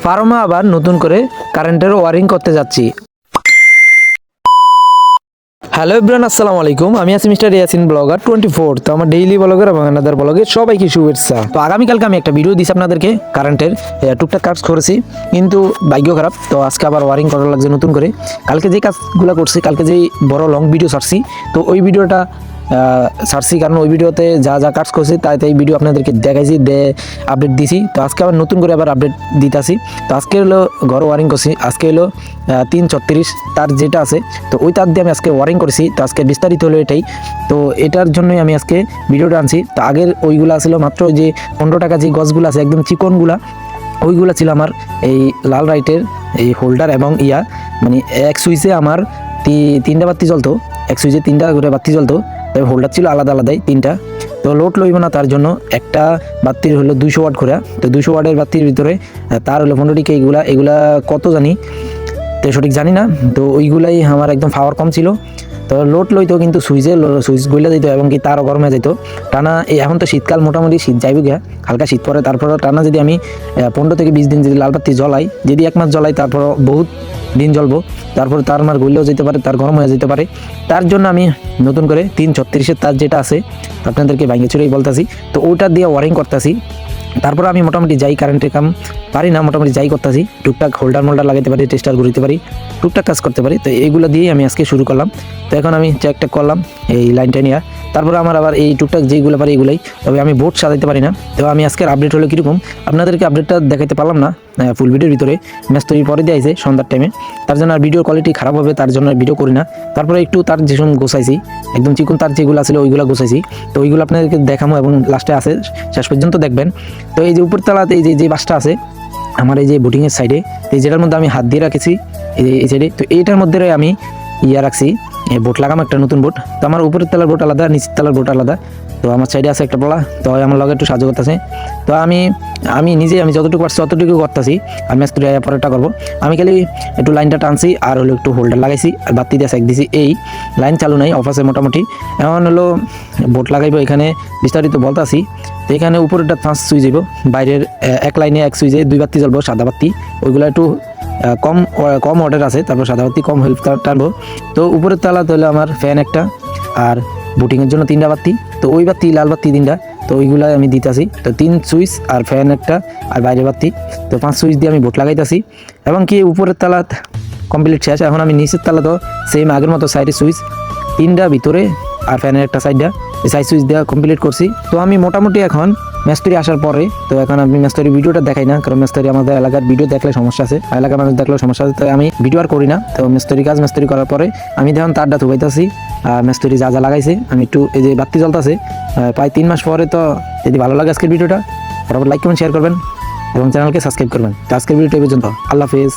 Pharma আবার নতুন করে কারেন্টের ওয়ারিং করতে যাচ্ছি। হ্যালো এভরিওয়ান, আসসালামু আলাইকুম। আমি আছি মিস্টার ইয়াসিন ব্লগার 24। তো আমার ডেইলি ব্লগার এবং আনাদার ব্লগে সবাইকে শুভেচ্ছা। তো আগামীকালকে আমি একটা ভিডিও দিছি আপনাদেরকে কারেন্টের টুকটাক কাজ করেছি, কিন্তু ভাগ্য খারাপ। তো আজকে আবার ওয়ারিং করা লাগছে নতুন করে। কালকে যে কাজগুলো করছি, কালকে যেই বড় লং ভিডিও ছাড়ছি, তো ওই ভিডিওটা ছাড়ছি কারণ ওই ভিডিওতে যা যা কাজ করছি তাই তাই ভিডিও আপনাদেরকে দেখাইছি, আপডেট দিছি। তো আজকে আবার নতুন করে আবার আপডেট দিতেছি। তো আজকে হলো ঘর ওয়ারিং করছি। আজকে হলো 336 তার যেটা আছে, তো ওই তার দিয়ে আমি আজকে ওয়ারিং করেছি। তো আজকে বিস্তারিত হলো এটাই। তো এটার জন্যই আমি আজকে ভিডিওটা আনছি। তো আগের ওইগুলো ছিল মাত্র যে 15 টাকা যে গছগুলো আছে একদম চিকনগুলা, ওইগুলো ছিল আমার এই লাল লাইটের এই হোল্ডার এবং মানে এক সুইচে আমার তিনটা বাতি জ্বলতো, এক সুইচে 3টা করে বাতি জ্বলতো। তবে হোল্ডার ছিল আলাদা আলাদাই 3টা। তো লোড লইব না, তার জন্য একটা বাতির হলো 200 ওয়াট করে। তো 200 ওয়াটের বাতির ভিতরে তার হলো 15 টিকে এগুলা কত জানি, তো সঠিক জানি না। তো ওইগুলাই আমার একদম পাওয়ার কম ছিল। তো লোড লইতো কিন্তু সুইচ গইলা যেত এবং কি তারও গরমে যেত টানা। এখন তো শীতকাল, মোটামুটি শীত যাইব গিয়া, হালকা শীত পরে। তারপর টানা যদি আমি 15 থেকে 20 দিন যদি লাল বাতি জ্বলাই, যদি 1 মাস জ্বলাই, তারপর বহুত দিন জ্বলবো। তারপর তার আমার গইলেও যেতে পারে, তার গরম হয়ে যেতে পারে। তার জন্য আমি নতুন করে 336-এর তার যেটা আছে আপনাদেরকে ভাঙে চুরেই বলতেছি, তো ওটা দিয়ে ওয়ারিং করতেছি। তারপর আমি মোটামুটি যাই কারেন্টের কাম পারি না, মোটামুটি যাই করতেছি, টুকটাক হোল্ডার মোল্ডার লাগাতে পারি, টেস্টার ঘুরিতে পারি, টুকটাক কাজ করতে পারি। তো এইগুলো দিয়েই আমি আজকে শুরু করলাম। তো এখন আমি চেকটা করলাম এই লাইনটা নিয়ে। তারপরে আমার আবার এই টুকটাক যেইগুলো পারি এগুলাই, তবে আমি বোর্ড সাজাইতে পারি না। তো আমি আজকের আপডেট হলো কীরকম, আপনাদেরকে আপডেটটা দেখাতে পারলাম না ফুল ভিডিওর ভিতরে। মেস্তরি পরে দিয়েছে সন্ধ্যার টাইমে, তার জন্য আর ভিডিওর কোয়ালিটি খারাপ হবে, তার জন্য ভিডিও করি না। তারপরে একটু তার যেসব গোছাইছি, একদম চিকন তার যেগুলো ছিল ওইগুলো গোছাইছি। তো ওইগুলো আপনাদেরকে দেখাবো এবং লাস্টে আছে, শেষ পর্যন্ত দেখবেন। তো এই যে উপরতলাতে এই যে বাসটা আছে আমার এই যে বুটিংয়ের সাইডে, এই যেটার মধ্যে আমি হাত দিয়ে রাখেছি এই সাইডে, তো এইটার মধ্যে আমি রাখছি বোট লাগাম, একটা নতুন বোট। তো আমার উপরের তলার বোট আলাদা, নিচের তলার বোট আলাদা। তো আমার সাইডে আছে একটা বলা, তো আমার লগে একটু সাহায্য করতেছে। তো আমি নিজে যতটুকু পারছি ততটুকু করতেছি, আর মেস্তুরি পরেরটা করবো। আমি খালি একটু লাইনটা টানছি আর হলো একটু হোল্ডার লাগাইছি আর বাতি দিয়ে সেক দিছি। এই লাইন চালু নাই, অফ আছে মোটামুটি। এখন হলো বোট লাগাইবো, এখানে বিস্তারিত বলতেছি। তো এখানে উপরেরটা 5 সুইচ যাইব, বাইরের এক লাইনে এক সুইচে 2 বাতি জ্বলবো, সাদা বাতি। ওইগুলো একটু কম অর্ডার আছে, তারপর সাদা বাতি কম হেল্প টানবো। তো উপরের তালাতে হলো আমার ফ্যান একটা, আর বুটিংয়ের জন্য 3টা বাতি। তো ওই বাতি লাল বাতি 3টা, তো ওইগুলো আমি দিতেছি। তো 3 সুইচ আর ফ্যান একটা আর বাইরে বাতি, তো 5 সুইচ দিয়ে আমি বোট লাগাইতেছি। এবং কি উপরের তালাত কমপ্লিট শেষ। এখন আমি নিচের তালা তো সেম আগের মতো সাইডে সুইচ 3টা ভিতরে আর ফ্যানের একটা সাইডটা, এই সাইড সুইচ দেওয়া কমপ্লিট করছি। তো আমি মোটামুটি এখন মেস্তরি আসার পরে, তো এখন আমি মেস্তরি ভিডিওটা দেখাই না, কারণ মেস্তরি আমাদের এলাকার ভিডিও দেখলে সমস্যা আছে, এলাকার মানুষ দেখলেও সমস্যা আছে। তো আমি ভিডিও আর করি না। তো মেস্তরি করার পরে আমি দেখুন তারটা ধুবাইতেছি, আর মেস্তরি যা যা লাগাইছে আমি একটু এই যে বাতি জ্বলতেছে প্রায় 3 মাস পরে। তো যদি ভালো লাগে আজকের ভিডিওটা, তারপর লাইক কমেন্ট শেয়ার করবেন এবং চ্যানেলকে সাবস্ক্রাইব করবেন। তো আজকের ভিডিওটা এই পর্যন্ত, আল্লাহ হাফেজ।